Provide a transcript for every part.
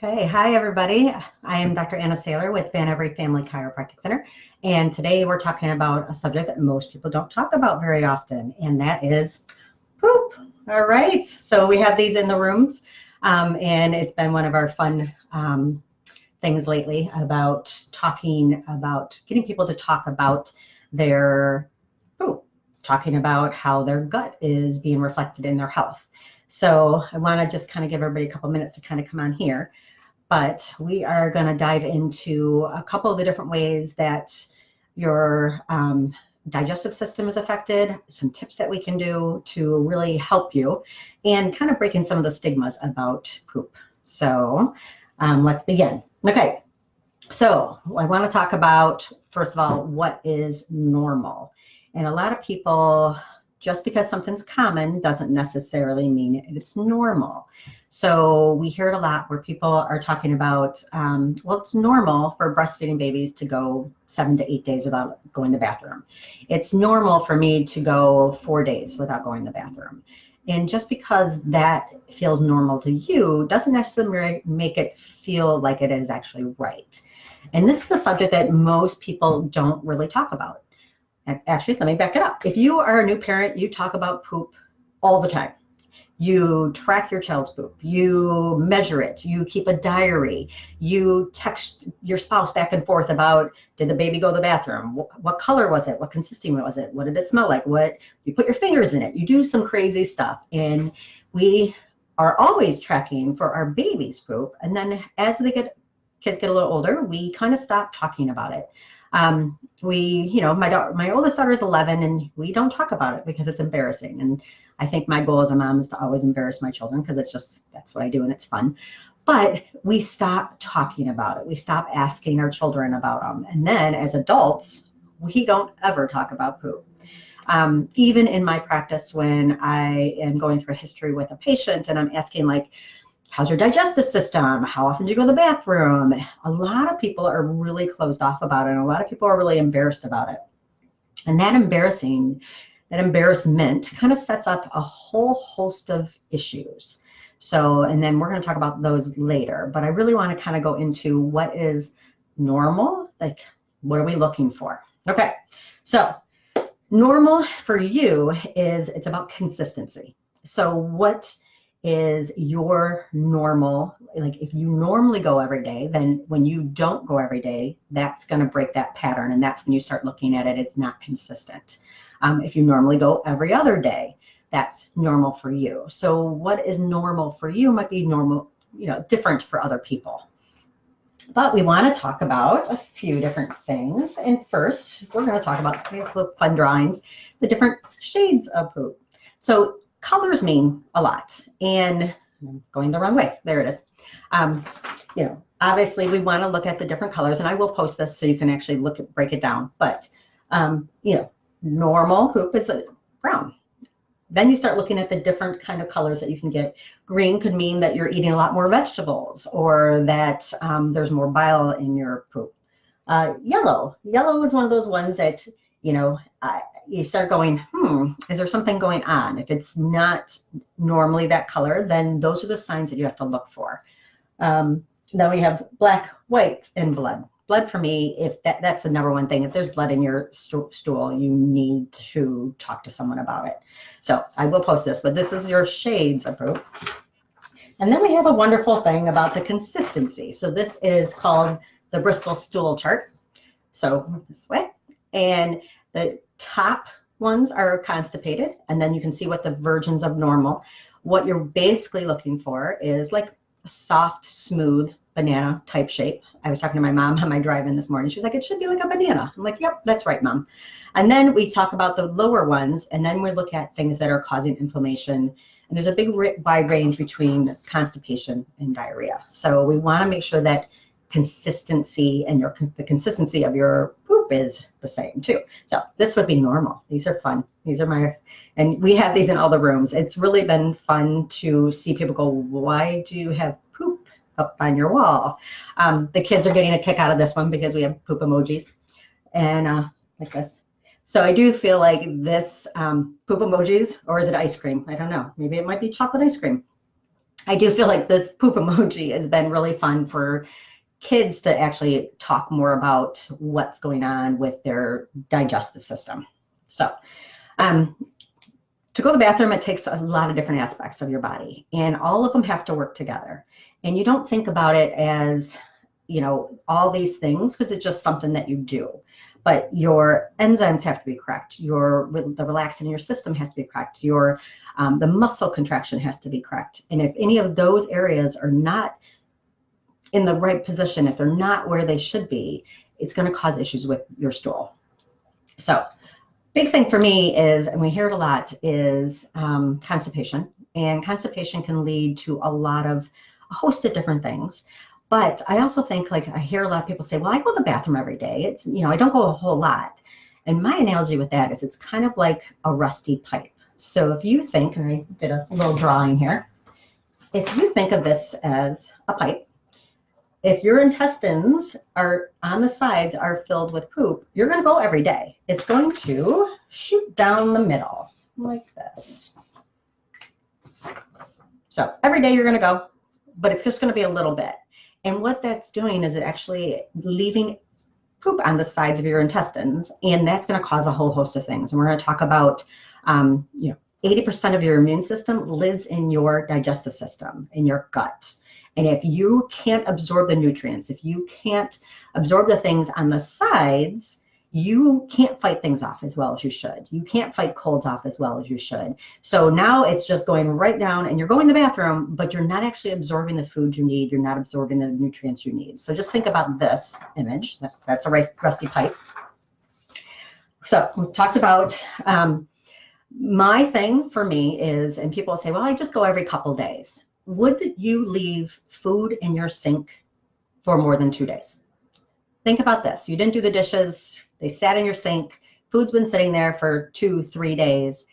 Okay, hi everybody. I am Dr. Anna Saylor with Every Chiropractic Center, and today we're talking about a subject that most people don't talk about very often, and that is poop. All right, so we have these in the rooms, and it's been one of our fun things lately about getting people to talk about their poop, talking about how their gut is being reflected in their health. So I want to just kind of give everybody a couple minutes to kind of come on here. But we are going to dive into a couple of the different ways that your digestive system is affected, some tips that we can do to really help you, and kind of breaking some of the stigmas about poop. So let's begin. Okay, so I want to talk about, first of all, what is normal. And a lot of people, just because something's common doesn't necessarily mean it's normal. So we hear it a lot where people are talking about, well, it's normal for breastfeeding babies to go 7 to 8 days without going to the bathroom. It's normal for me to go 4 days without going to the bathroom. And just because that feels normal to you doesn't necessarily make it feel like it is actually right. And this is a subject that most people don't really talk about. Actually, let me back it up. If you are a new parent, you talk about poop all the time. You track your child's poop. You measure it. You keep a diary. You text your spouse back and forth about, did the baby go to the bathroom? What color was it? What consistency was it? What did it smell like? You put your fingers in it. You do some crazy stuff. And we are always tracking for our baby's poop. And then as kids get a little older, we kind of stop talking about it. My oldest daughter is 11, and we don't talk about it because it's embarrassing. And I think my goal as a mom is to always embarrass my children because that's what I do and it's fun. But we stop talking about it. We stop asking our children about them. And then as adults, we don't ever talk about poop. Even in my practice, when I am going through a history with a patient and I'm asking, like, how's your digestive system? How often do you go to the bathroom? A lot of people are really closed off about it, and a lot of people are really embarrassed about it. And that embarrassment kind of sets up a whole host of issues. So, and then we're going to talk about those later, but I really want to kind of go into what is normal, like what are we looking for? Okay, so normal for you it's about consistency. So what is your normal? Like if you normally go every day, then when you don't go every day, that's going to break that pattern, and that's when you start looking at it, it's not consistent. If you normally go every other day, that's normal for you. So what is normal for you might be normal, different for other people. But we want to talk about a few different things. And first, we're going to talk about fun drawings, the different shades of poop. So colors mean a lot, and I'm going the wrong way. There it is. Obviously we want to look at the different colors, and I will post this so you can actually break it down. But, normal poop is brown. Then you start looking at the different kind of colors that you can get. Green could mean that you're eating a lot more vegetables, or that there's more bile in your poop. Yellow is one of those ones that, you start going, is there something going on? If it's not normally that color, then those are the signs that you have to look for. Then we have black, white, and blood. Blood for me, if that's the number one thing. If there's blood in your stool, you need to talk to someone about it. So I will post this, but this is your shades of poop. And then we have a wonderful thing about the consistency. So this is called the Bristol stool chart. So this way, and the top ones are constipated, and then you can see what the versions of normal. What you're basically looking for is like a soft, smooth banana type shape. I was talking to my mom on my drive-in this morning. She's like, it should be like a banana. I'm like, yep, that's right, Mom. And then we talk about the lower ones, and then we look at things that are causing inflammation. And there's a big wide range between constipation and diarrhea. So we want to make sure that consistency and the consistency of your poop is the same too. So this would be normal. These are fun. And we have these in all the rooms. It's really been fun to see people go, why do you have poop up on your wall? The kids are getting a kick out of this one because we have poop emojis and like this. So I do feel like this poop emojis, or is it ice cream? I don't know. Maybe it might be chocolate ice cream. I do feel like this poop emoji has been really fun for kids to actually talk more about what's going on with their digestive system. So, um, to go to the bathroom, it takes a lot of different aspects of your body, and all of them have to work together. And you don't think about it as, all these things because it's just something that you do. But your enzymes have to be correct. The relaxin in your system has to be correct. The muscle contraction has to be correct. And if any of those areas are not in the right position, if they're not where they should be, it's going to cause issues with your stool. So, big thing for me is, and we hear it a lot, is constipation. And constipation can lead to a host of different things. But I also think, like, I hear a lot of people say, well, I go to the bathroom every day. It's, I don't go a whole lot. And my analogy with that is it's kind of like a rusty pipe. So if you think, and I did a little drawing here, if you think of this as a pipe, if your intestines are on the sides are filled with poop, you're going to go every day. It's going to shoot down the middle like this. So every day you're going to go, but it's just going to be a little bit. And what that's doing is it actually leaving poop on the sides of your intestines, and that's going to cause a whole host of things. And we're going to talk about, 80% of your immune system lives in your digestive system, in your gut. And if you can't absorb the nutrients, if you can't absorb the things on the sides, you can't fight things off as well as you should. You can't fight colds off as well as you should. So now it's just going right down, and you're going to the bathroom, but you're not actually absorbing the food you need. You're not absorbing the nutrients you need. So just think about this image. That's a rusty pipe. So we talked about, my thing for me is, and people say, well, I just go every couple days. Would you leave food in your sink for more than 2 days? Think about this. You didn't do the dishes. They sat in your sink. Food's been sitting there for 2-3 days.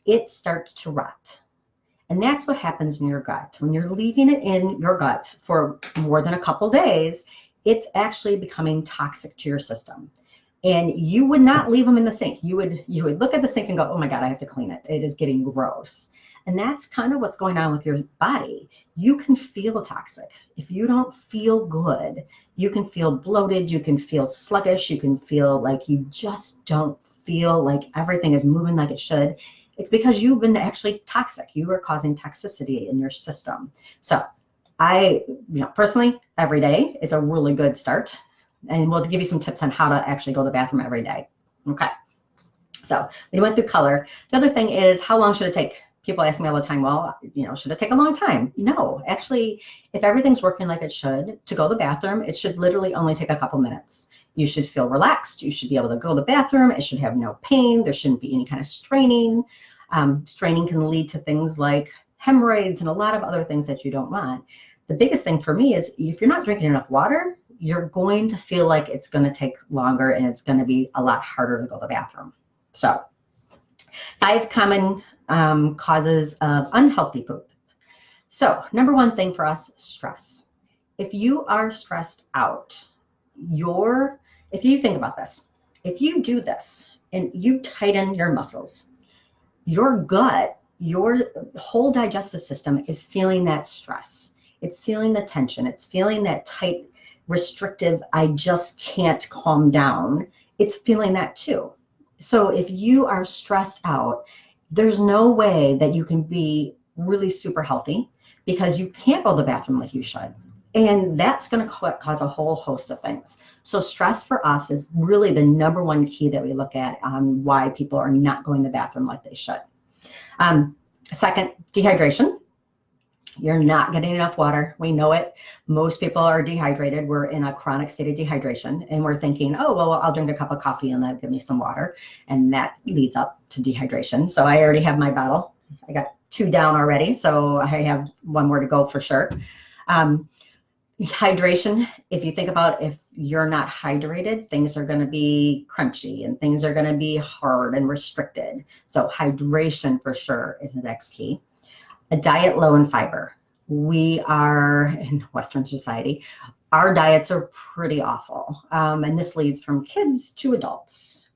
It starts to rot. And that's what happens in your gut. When you're leaving it in your gut for more than a couple days, it's actually becoming toxic to your system. And you would not leave them in the sink. You would look at the sink and go, oh my God, I have to clean it. It is getting gross. And that's kind of what's going on with your body. You can feel toxic. If you don't feel good, you can feel bloated, you can feel sluggish, you can feel like you just don't feel like everything is moving like it should. It's because you've been actually toxic. You are causing toxicity in your system. So I, personally, every day is a really good start. And we'll give you some tips on how to actually go to the bathroom every day. Okay. So we went through color. The other thing is, how long should it take? People ask me all the time, well, should it take a long time? No, actually, if everything's working like it should, to go to the bathroom, it should literally only take a couple minutes. You should feel relaxed. You should be able to go to the bathroom. It should have no pain. There shouldn't be any kind of straining. Straining can lead to things like hemorrhoids and a lot of other things that you don't want. The biggest thing for me is if you're not drinking enough water, you're going to feel like it's going to take longer and it's going to be a lot harder to go to the bathroom. So 5 common causes of unhealthy poop. So number one thing for us, stress. If you are stressed out, if you think about this, if you do this and you tighten your muscles, your gut, your whole digestive system is feeling that stress. It's feeling the tension. It's feeling that tight, restrictive, I just can't calm down. It's feeling that too. So if you are stressed out, there's no way that you can be really super healthy because you can't go to the bathroom like you should. And that's going to cause a whole host of things. So stress for us is really the number one key that we look at on why people are not going to the bathroom like they should. Second, dehydration. You're not getting enough water. We know it. Most people are dehydrated. We're in a chronic state of dehydration, and we're thinking, oh, well, I'll drink a cup of coffee and that'll give me some water. And that leads up to dehydration. So I already have my bottle. I got 2 down already, so I have 1 more to go for sure. Hydration, if you think about if you're not hydrated, things are going to be crunchy and things are going to be hard and restricted. So hydration for sure is the next key. A diet low in fiber. We are, in Western society, our diets are pretty awful. And this leads from kids to adults.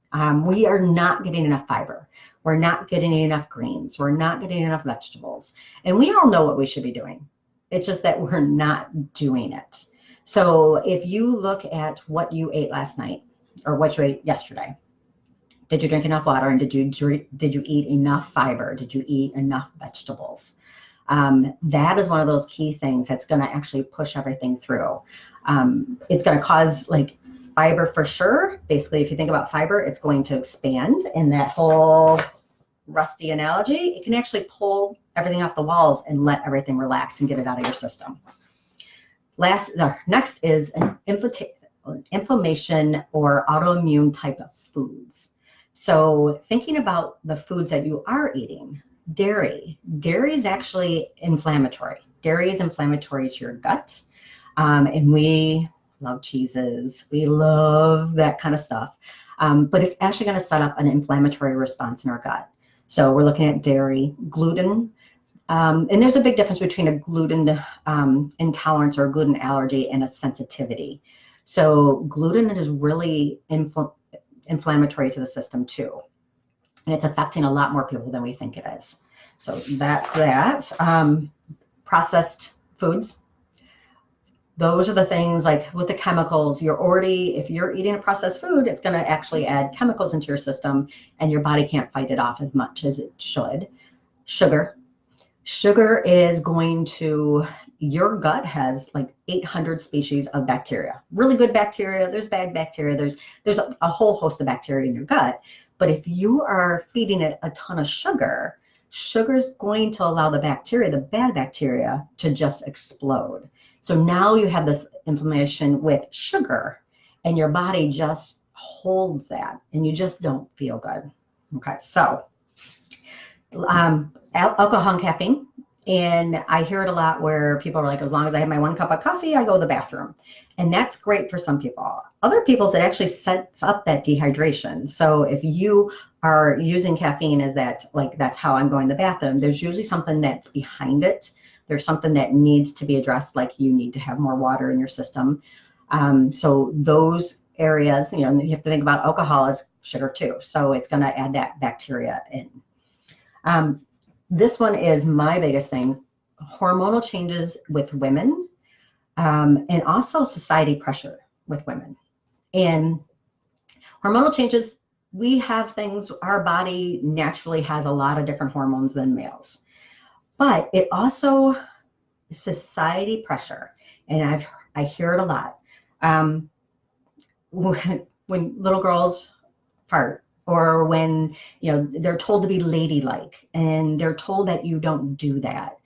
We are not getting enough fiber. We're not getting enough greens. We're not getting enough vegetables. And we all know what we should be doing. It's just that we're not doing it. So if you look at what you ate last night or what you ate yesterday, did you drink enough water, and did you eat enough fiber? Did you eat enough vegetables? That is one of those key things that's going to actually push everything through. It's going to cause like fiber for sure. Basically, if you think about fiber, it's going to expand, and that whole rusty analogy, it can actually pull everything off the walls and let everything relax and get it out of your system. Next is an inflammation or autoimmune type of foods. So thinking about the foods that you are eating, dairy is actually inflammatory. Dairy is inflammatory to your gut. And we love cheeses. We love that kind of stuff. But it's actually going to set up an inflammatory response in our gut. So we're looking at dairy, gluten. And there's a big difference between a gluten intolerance or a gluten allergy and a sensitivity. So gluten is really inflammatory to the system too. And it's affecting a lot more people than we think it is. So that's that. Processed foods. Those are the things like with the chemicals, if you're eating a processed food, it's going to actually add chemicals into your system, and your body can't fight it off as much as it should. Sugar is going to, your gut has like 800 species of bacteria, really good bacteria. There's bad bacteria. There's a whole host of bacteria in your gut. But if you are feeding it a ton of sugar is going to allow the bad bacteria to just explode. So now you have this inflammation with sugar, and your body just holds that, and you just don't feel good. Okay, so alcohol and caffeine. And I hear it a lot where people are like, as long as I have my 1 cup of coffee, I go to the bathroom. And that's great for some people. Other people's, it actually sets up that dehydration. So if you are using caffeine as that, like, that's how I'm going to the bathroom, there's usually something that's behind it. There's something that needs to be addressed, like you need to have more water in your system. So those areas, you know, you have to think about alcohol as sugar too. So it's going to add that bacteria in. This one is my biggest thing, hormonal changes with women, and also society pressure with women. And hormonal changes, we have things, our body naturally has a lot of different hormones than males. But it also, society pressure, and I hear it a lot. When little girls fart, or when, you know, they're told to be ladylike and they're told that you don't do that.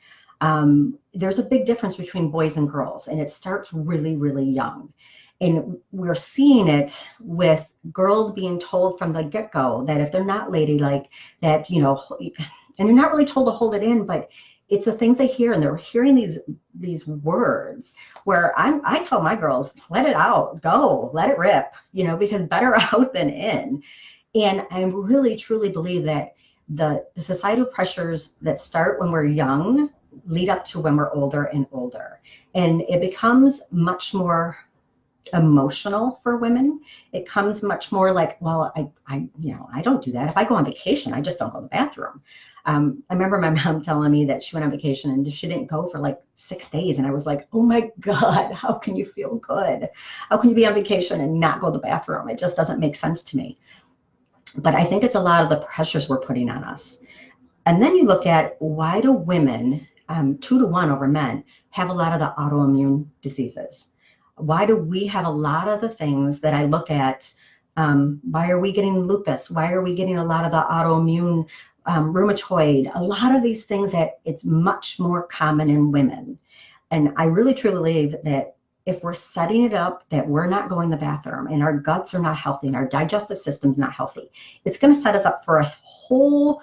There's a big difference between boys and girls, and it starts really, really young. And we're seeing it with girls being told from the get-go that if they're not ladylike, that, you know, and they're not really told to hold it in, but it's the things they hear, and they're hearing these words where I tell my girls, let it out, go, let it rip, you know, because better out than in. And I really, truly believe that the societal pressures that start when we're young lead up to when we're older and older. And it becomes much more emotional for women. It comes much more like, well, I don't do that. If I go on vacation, I just don't go to the bathroom. I remember my mom telling me that she went on vacation and she didn't go for like 6 days. And I was like, oh my God, how can you feel good? How can you be on vacation and not go to the bathroom? It just doesn't make sense to me. But I think it's a lot of the pressures we're putting on us. And then you look at, why do women, 2 to 1 over men, have a lot of the autoimmune diseases? Why do we have a lot of the things that I look at? Why are we getting lupus? Why are we getting a lot of the autoimmune rheumatoid? A lot of these things that it's much more common in women. And I really truly believe that if we're setting it up that we're not going to the bathroom and our guts are not healthy and our digestive system's not healthy, it's going to set us up for a whole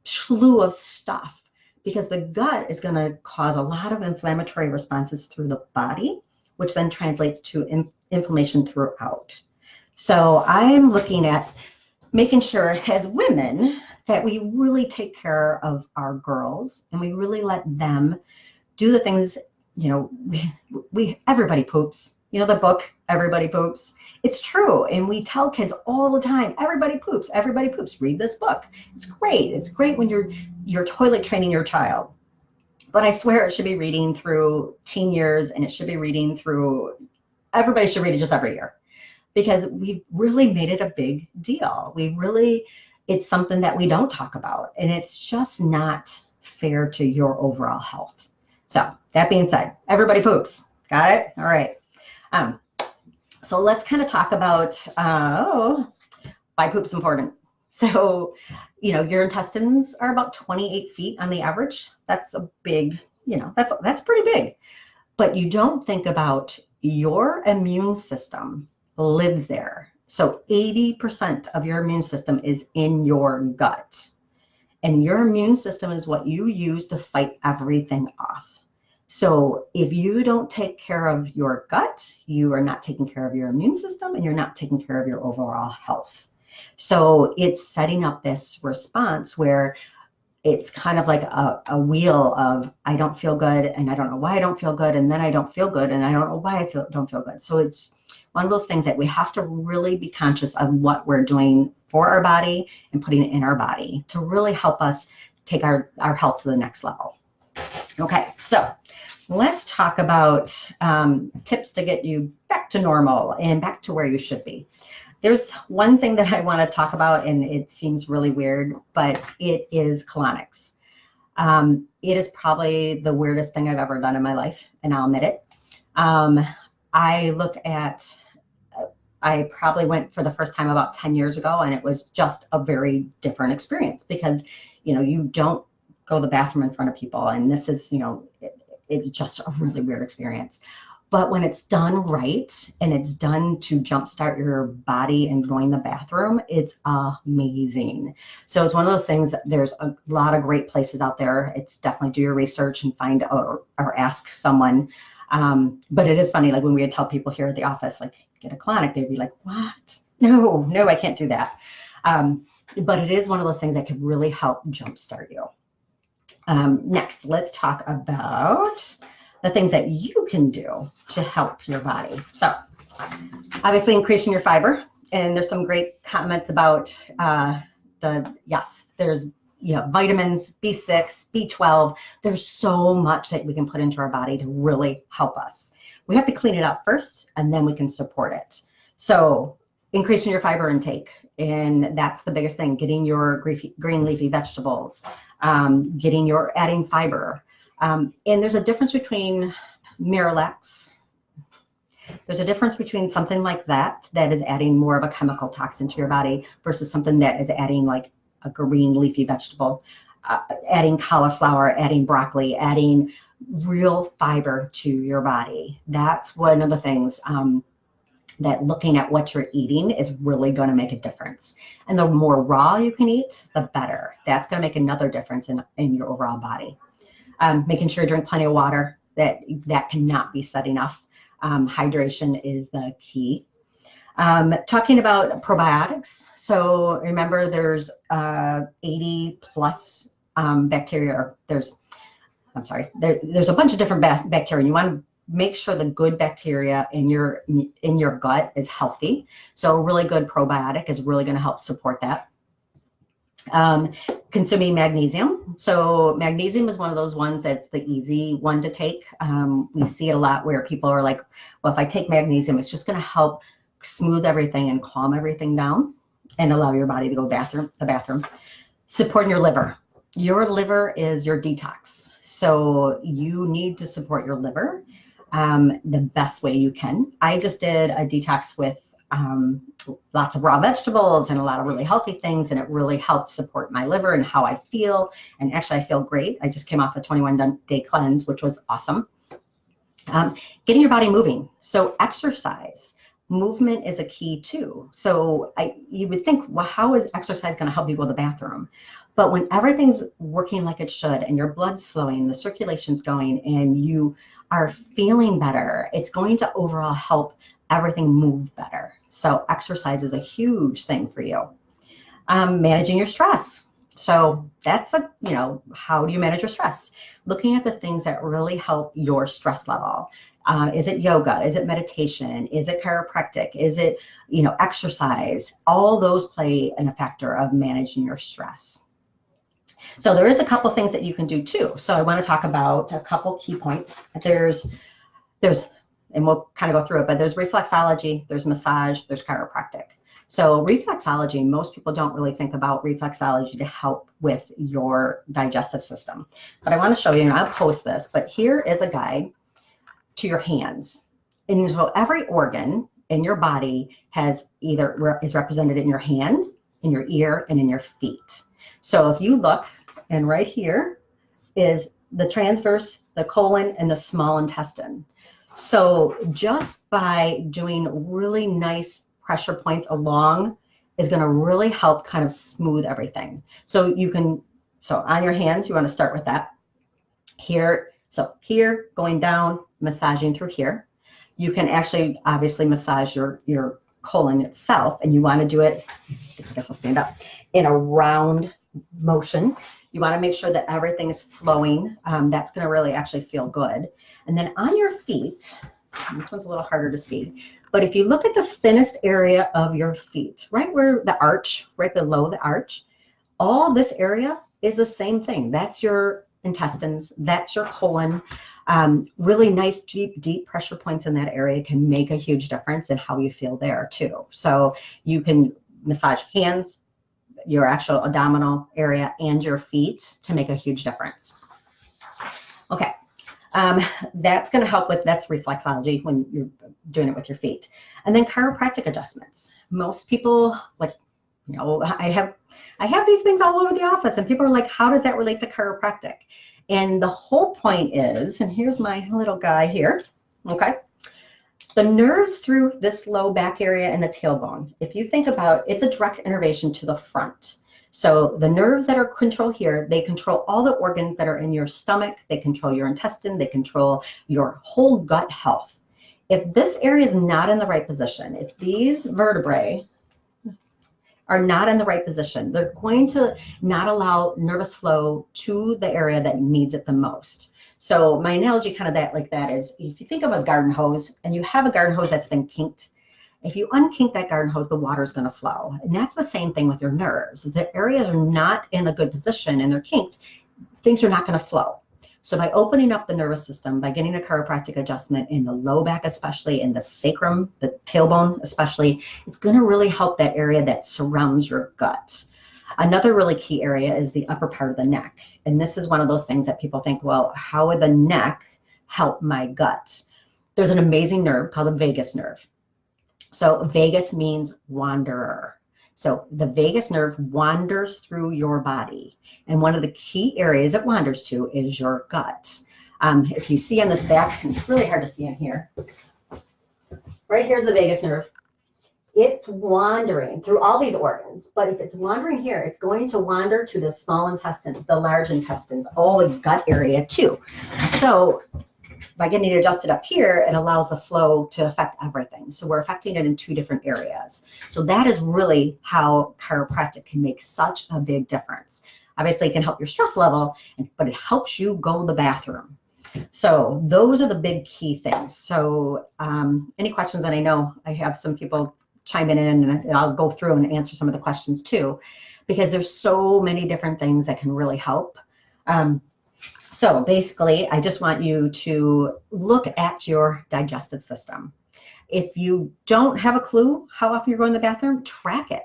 slew of stuff, because the gut is going to cause a lot of inflammatory responses through the body, which then translates to inflammation throughout. So I'm looking at making sure as women that we really take care of our girls, and we really let them do the things. You know, everybody poops. You know the book, Everybody Poops? It's true. And we tell kids all the time, everybody poops, everybody poops. Read this book. It's great. It's great when you're toilet training your child. But I swear it should be reading through teen years, and it should be reading through, everybody should read it just every year, because we've really made it a big deal. It's something that we don't talk about, and it's just not fair to your overall health. So that being said, everybody poops. Got it? All right. So let's kind of talk about why poop's important. So, your intestines are about 28 feet on the average. That's a big, that's pretty big. But you don't think about your immune system lives there. So 80% of your immune system is in your gut. And your immune system is what you use to fight everything off. So if you don't take care of your gut, you are not taking care of your immune system, and you're not taking care of your overall health. So it's setting up this response where it's kind of like a wheel of, I don't feel good, and I don't know why I don't feel good, and then I don't feel good, and I don't know why I don't feel good. So it's one of those things that we have to really be conscious of what we're doing for our body and putting it in our body to really help us take our health to the next level. Okay, so let's talk about tips to get you back to normal and back to where you should be. There's one thing that I want to talk about, and it seems really weird, but it is colonics. It is probably the weirdest thing I've ever done in my life, and I'll admit it. I probably went for the first time about 10 years ago, and it was just a very different experience because, you don't go to the bathroom in front of people, and this is, it's just a really weird experience. But when it's done right, and it's done to jumpstart your body and going to the bathroom, it's amazing. So it's one of those things, there's a lot of great places out there. It's definitely do your research and find or ask someone. But it is funny, like when we would tell people here at the office, like, get a colonic, they'd be like, what? No, I can't do that. But it is one of those things that could really help jumpstart you. Next, let's talk about the things that you can do to help your body. So obviously increasing your fiber, and there's some great comments about there's vitamins, B6, B12. There's so much that we can put into our body to really help us. We have to clean it up first, and then we can support it. So increasing your fiber intake, and that's the biggest thing, getting your green leafy vegetables, adding fiber. And there's a difference between Miralax. There's a difference between something like that is adding more of a chemical toxin to your body versus something that is adding like a green leafy vegetable, adding cauliflower, adding broccoli, adding real fiber to your body. That's one of the things that looking at what you're eating is really going to make a difference. And the more raw you can eat, the better. That's going to make another difference in your overall body. Making sure you drink plenty of water. That cannot be said enough. Hydration is the key. Talking about probiotics. So remember, there's 80 plus bacteria. There's a bunch of different bacteria. You want to make sure the good bacteria in your gut is healthy. So a really good probiotic is really going to help support that. Consuming magnesium. So magnesium is one of those ones that's the easy one to take. We see it a lot where people are like, well, if I take magnesium, it's just going to help smooth everything and calm everything down and allow your body to go to the bathroom. Supporting your liver. Your liver is your detox. So you need to support your liver the best way you can. I just did a detox with lots of raw vegetables and a lot of really healthy things, and it really helped support my liver and how I feel. And actually I feel great. I just came off a 21-day cleanse, which was awesome. Getting your body moving. So exercise. Movement is a key too. So you would think, well, how is exercise going to help you go to the bathroom? But when everything's working like it should, and your blood's flowing, the circulation's going, and you are feeling better, it's going to overall help everything move better. So exercise is a huge thing for you. Managing your stress. So that's how do you manage your stress? Looking at the things that really help your stress level. Is it yoga? Is it meditation? Is it chiropractic? Is it, exercise? All those play in a factor of managing your stress. So there is a couple things that you can do too. So I want to talk about a couple key points. There's, and we'll kind of go through it, but there's reflexology, there's massage, there's chiropractic. So reflexology, most people don't really think about reflexology to help with your digestive system. But I want to show you, and I'll post this, but here is a guide to your hands. And so every organ in your body has is represented in your hand, in your ear, and in your feet. So if you look, and right here is the transverse, the colon, and the small intestine. So just by doing really nice pressure points along is going to really help kind of smooth everything. So you can, so on your hands, you want to start with that. Here, so here, going down, massaging through here. You can actually obviously massage your colon itself, and you want to do it, I guess I'll stand up, in a round motion. You want to make sure that everything is flowing. That's going to really actually feel good. And then on your feet, this one's a little harder to see, but if you look at the thinnest area of your feet, right where the arch, right below the arch, all this area is the same thing. That's your intestines, that's your colon. Really nice, deep pressure points in that area can make a huge difference in how you feel there too. So you can massage hands, your actual abdominal area, and your feet to make a huge difference. Okay. That's going to help with, that's reflexology when you're doing it with your feet. And then chiropractic adjustments. Most people, like, you know, I have these things all over the office, and people are like, how does that relate to chiropractic? And the whole point is, and here's my little guy here, okay? The nerves through this low back area and the tailbone, if you think about, it's a direct innervation to the front. So the nerves that are controlled here, they control all the organs that are in your stomach, they control your intestine, they control your whole gut health. If this area is not in the right position, if these vertebrae are not in the right position, they're going to not allow nervous flow to the area that needs it the most. So my analogy kind of like that is, if you think of a garden hose and you have a garden hose that's been kinked, if you unkink that garden hose, the water is going to flow. And that's the same thing with your nerves. If the areas are not in a good position and they're kinked, things are not going to flow. So by opening up the nervous system, by getting a chiropractic adjustment in the low back, especially in the sacrum, the tailbone especially, it's going to really help that area that surrounds your gut. Another really key area is the upper part of the neck. And this is one of those things that people think, well, how would the neck help my gut? There's an amazing nerve called the vagus nerve. So vagus means wanderer. So the vagus nerve wanders through your body. And one of the key areas it wanders to is your gut. If you see on this back, and it's really hard to see in here, right here's the vagus nerve. It's wandering through all these organs, but if it's wandering here, it's going to wander to the small intestines, the large intestines, all the gut area too. So by getting it adjusted up here, it allows the flow to affect everything. So we're affecting it in two different areas. So that is really how chiropractic can make such a big difference. Obviously, it can help your stress level, but it helps you go to the bathroom. So those are the big key things. So any questions, and I know I have some people chiming in, and I'll go through and answer some of the questions too, because there's so many different things that can really help. So basically, I just want you to look at your digestive system. If you don't have a clue how often you're going to the bathroom, track it.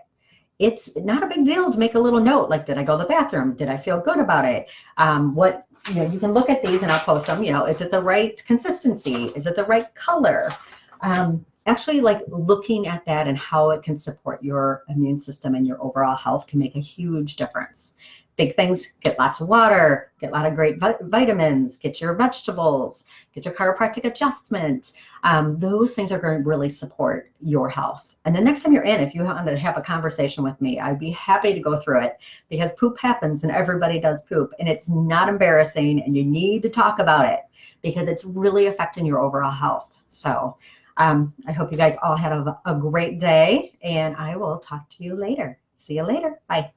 It's not a big deal to make a little note, like, did I go to the bathroom? Did I feel good about it? You can look at these, and I'll post them. Is it the right consistency? Is it the right color? Actually, like, looking at that and how it can support your immune system and your overall health can make a huge difference. Big things: get lots of water, get a lot of great vitamins, get your vegetables, get your chiropractic adjustment. Those things are going to really support your health. And the next time you're in, if you want to have a conversation with me, I'd be happy to go through it, because poop happens and everybody does poop, and it's not embarrassing, and you need to talk about it because it's really affecting your overall health. So I hope you guys all had a great day, and I will talk to you later. See you later. Bye.